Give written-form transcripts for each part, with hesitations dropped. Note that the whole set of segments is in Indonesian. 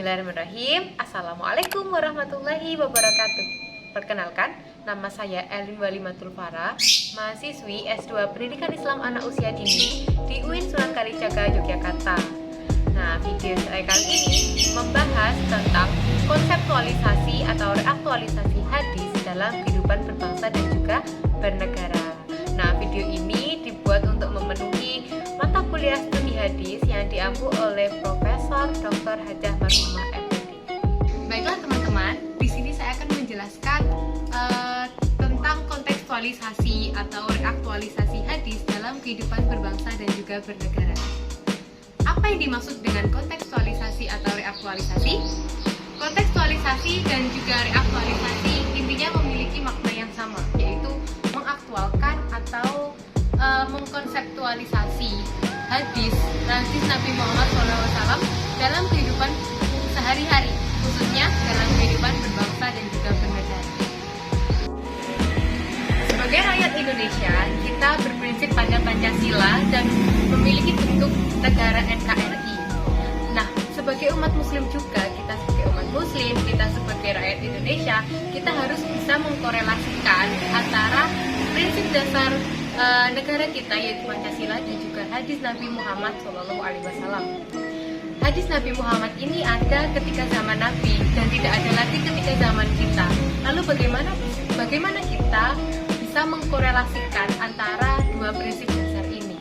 Bismillahirrahmanirrahim. Assalamualaikum warahmatullahi wabarakatuh. Perkenalkan, nama saya Elin Walimatul Farah, mahasiswi S2 Pendidikan Islam Anak Usia Dini di UIN Sunan Kalijaga, Yogyakarta. Nah, video saya kali ini membahas tentang konseptualisasi atau reaktualisasi hadis dalam kehidupan berbangsa dan juga bernegara. Nah, video ini dibuat untuk memenuhi mata kuliah studi hadis yang diampu oleh Profesor Dr. Hajah Marhumah Effendi. Baiklah teman-teman, di sini saya akan menjelaskan tentang kontekstualisasi atau reaktualisasi hadis dalam kehidupan berbangsa dan juga bernegara. Apa yang dimaksud dengan kontekstualisasi atau reaktualisasi? Kontekstualisasi dan juga reaktualisasi intinya memiliki makna yang sama, yaitu mengaktualkan atau mengkonseptualisasi hadis Nabi Muhammad SAW dalam kehidupan sehari-hari, khususnya dalam kehidupan berbangsa dan juga bernegara. Sebagai rakyat Indonesia, kita berprinsip pada Pancasila dan memiliki bentuk negara NKRI. Nah, sebagai umat Muslim juga, kita sebagai rakyat Indonesia, kita harus bisa mengkorelasikan antara prinsip dasar negara kita, yaitu Pancasila, dan juga hadis Nabi Muhammad SAW. Hadis Nabi Muhammad ini ada ketika zaman Nabi dan tidak ada lagi ketika zaman kita. Lalu bagaimana kita bisa mengkorelasikan antara dua prinsip dasar ini?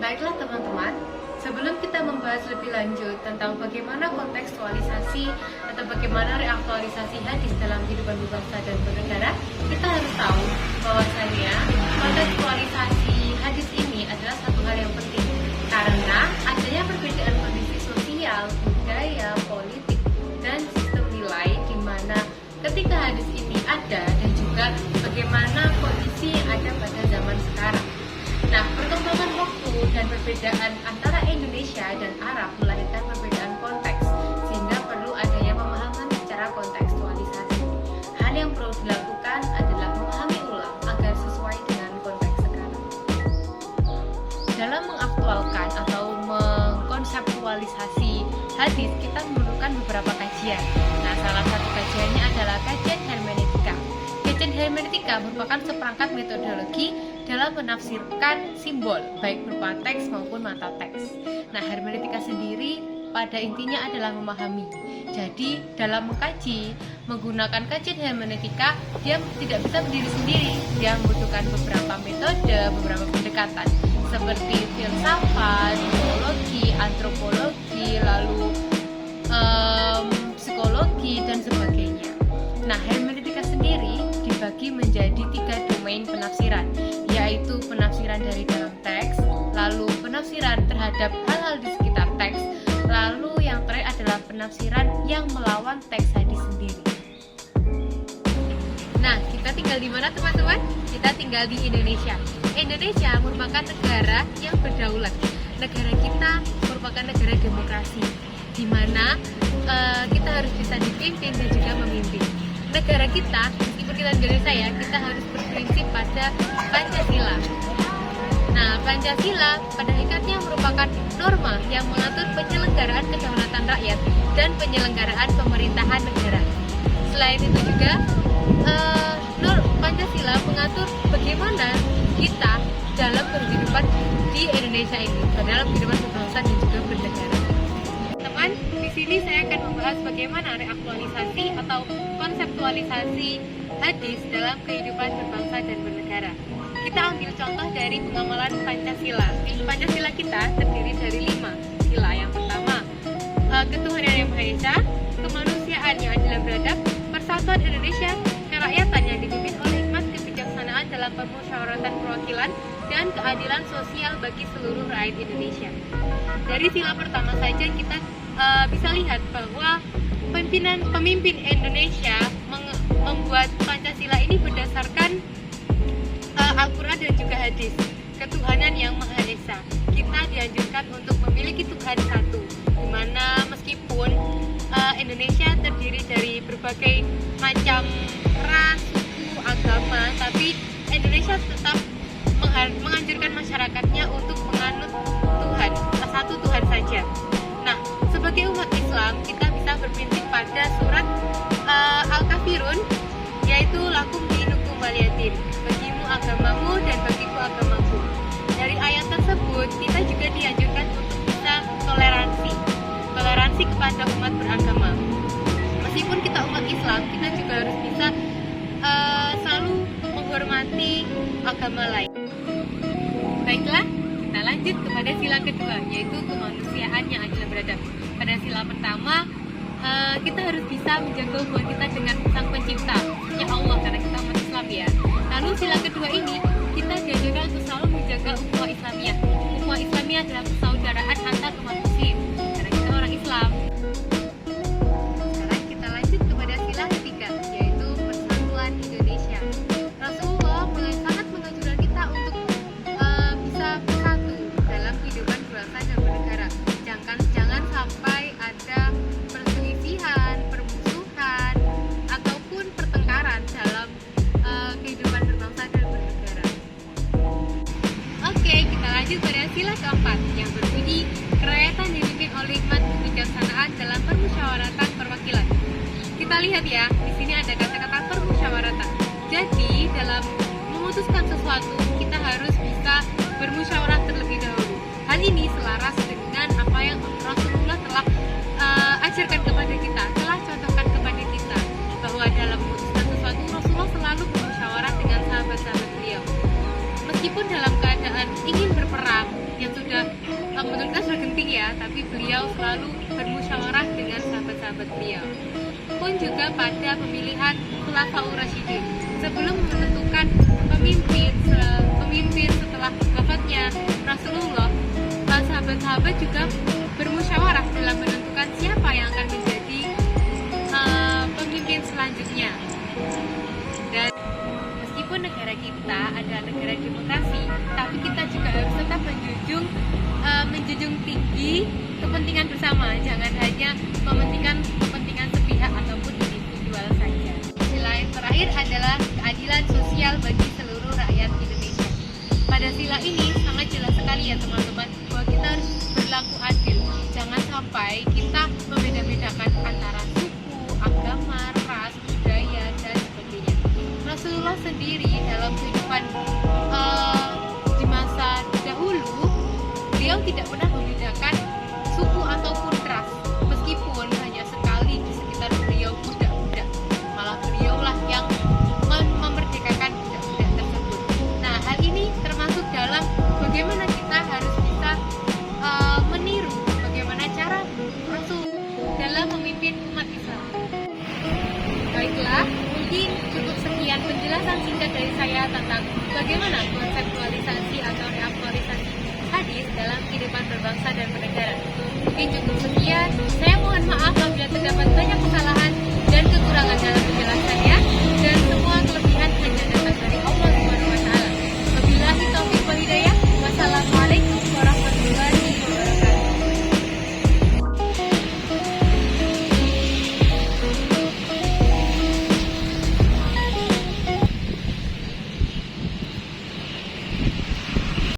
Baiklah teman-teman, sebelum kita membahas lebih lanjut tentang bagaimana kontekstualisasi atau bagaimana reaktualisasi hadis dalam kehidupan berbangsa dan bernegara, kita harus tahu bahwasanya kontekstualisasi hadis ini adalah satu hal yang penting karena adanya perbedaan kondisi sosial, budaya, politik, dan sistem nilai di mana ketika hadis ini ada dan juga bagaimana kondisi yang ada pada zaman sekarang. Nah, perkembangan waktu dan perbedaan antara Indonesia dan Arab melahirkan perbedaan konteks, sehingga perlu adanya pemahaman secara kontekstualisasi. Hal yang perlu dilakukan adalah memahami ulang agar sesuai dengan konteks sekarang. Dalam mengaktualkan atau mengkonseptualisasi hadis, kita memerlukan beberapa kajian. Nah, salah satu kajiannya adalah kajian hermeneutika. Kajian hermeneutika merupakan seperangkat metodologi dalam menafsirkan simbol, baik berupa teks maupun mata teks. Nah, hermeneutika sendiri pada intinya adalah memahami. Jadi, dalam mengkaji, menggunakan kajian hermeneutika, dia tidak bisa berdiri sendiri. Dia membutuhkan beberapa metode, beberapa pendekatan, seperti filsafat, filologi, antropologi, lalu psikologi, dan sebagainya. Nah, hermeneutika sendiri dibagi menjadi 3 domain penafsiran, yaitu penafsiran dari dalam teks, lalu penafsiran terhadap hal-hal di sekitar teks, lalu yang terakhir adalah penafsiran yang melawan teks hadis sendiri. Nah, kita tinggal di mana teman-teman? Kita tinggal di Indonesia. Indonesia merupakan negara yang berdaulat. Negara kita merupakan negara demokrasi, di mana kita harus bisa dipimpin dan juga memimpin. Negara kita, meskipun kita di Indonesia ya, kita harus berprinsip pada Pancasila. Nah, Pancasila pada hakikatnya merupakan norma yang mengatur penyelenggaraan kedaulatan rakyat dan penyelenggaraan pemerintahan negara. Selain itu juga, Pancasila mengatur bagaimana kita dalam kehidupan di Indonesia ini, dalam kehidupan berbangsa dan juga bernegara. Teman, di sini saya akan membahas bagaimana reaktualisasi atau konseptualisasi hadis dalam kehidupan berbangsa dan bernegara. Kita ambil contoh dari pengamalan Pancasila. Pancasila kita terdiri dari 5 sila. Yang pertama, ketuhanan yang Maha Esa, kemanusiaan yang adil dan beradab, persatuan Indonesia, kerakyatan yang dipimpin oleh hikmat kebijaksanaan dalam permusyawaratan perwakilan, dan keadilan sosial bagi seluruh rakyat Indonesia. Dari sila pertama saja kita bisa lihat bahwa pemimpin Indonesia membuat Pancasila ini berdasarkan Al-Quran dan juga hadis, ketuhanan yang Maha Esa. Kita dianjurkan untuk memiliki Tuhan satu, di mana meskipun Indonesia terdiri dari berbagai macam ras, suku, agama, tapi Indonesia tetap menganjurkan masyarakatnya untuk menganut Tuhan, satu Tuhan saja. Nah, sebagai umat Islam, kita bisa kafirun, yaitu lakum dinukum waliyatin, bagimu agamamu dan bagiku agamaku. Dari ayat tersebut kita juga dianjurkan untuk bisa toleransi kepada umat beragama. Meskipun kita umat Islam, kita juga harus bisa selalu menghormati agama lain. Baiklah, kita lanjut kepada sila kedua, yaitu kemanusiaan yang adil dan beradab. Pada sila pertama, kita harus bisa menjaga hubungan kita dengan Sang Pencipta, ya Allah, karena kita umat Islam ya. Lalu sila kedua ini, kita diajarkan untuk selalu menjaga ukhuwah Islamiyah. Ukhuwah Islamiyah adalah persaudaraan antar umat muslim, karena kita orang Islam. Sekarang kita lanjut kepada sila ketiga, yaitu persatuan Indonesia. Rasulullah sangat menganjurkan kita untuk bisa bersatu dalam kehidupan berbangsa dan bernegara. Jangan sampai ada perselisihan, permusuhan, ataupun pertengkaran dalam kehidupan berbangsa dan bernegara. Oke, kita lanjut pada sila keempat yang berbunyi kerakyatan dipimpin oleh hikmat kebijaksanaan dalam permusyawaratan perwakilan. Kita lihat ya, di sini ada kata-kata permusyawaratan. Jadi dalam memutuskan sesuatu kita harus bisa bermusyawarah terlebih dahulu. Hal ini selaras dengan apa yang Rasulullah telah ajarkan kepada kita, telah contohkan kepada kita, bahwa dalam memutuskan sesuatu Rasulullah selalu bermusyawarah dengan sahabat-sahabat beliau. Meskipun dalam keadaan ingin berperang yang sudah menurut kita sudah genting ya, tapi beliau selalu bermusyawarah dengan sahabat-sahabat beliau. Pun juga pada pemilihan Khulafaur Rasyidin, sebelum menentukan pemimpin setelah wafatnya Rasulullah, sahabat-sahabat juga bermusyawarah dalam menentukan siapa yang akan menjadi pemimpin selanjutnya. Dan meskipun negara kita adalah negara demokrasi, tapi kita juga harus tetap menjunjung tinggi kepentingan bersama, jangan hanya mementingkan kepentingan sepihak ataupun individual saja. Sila yang terakhir adalah keadilan sosial bagi seluruh rakyat Indonesia. Pada sila ini sangat jelas sekali ya teman-teman, bahwa kita harus berlaku adil. Jangan sampai kita membeda-bedakan antara suku, agama, ras, budaya, dan sebagainya. Rasulullah sendiri dalam kehidupan di masa dahulu, beliau tidak pernah membedakan suku ataupun ras, meskipun hanya sekali di sekitar beliau budak-budak, malah beliaulah yang memerdekakan budak-budak tersebut. Nah, hal ini termasuk dalam bagaimana kita harus bisa meniru bagaimana cara Rasul dalam memimpin umat Islam. Baiklah, mungkin cukup sekian penjelasan singkat dari saya tentang bagaimana konseptualisasi atau reaktualisasi hadis dalam kehidupan berbangsa dan bernegara. Mungkin cukup sekian. Saya mohon maaf apabila terdapat banyak kesalahan dan kekurangan dalam penjelasannya, dan semua kelebihan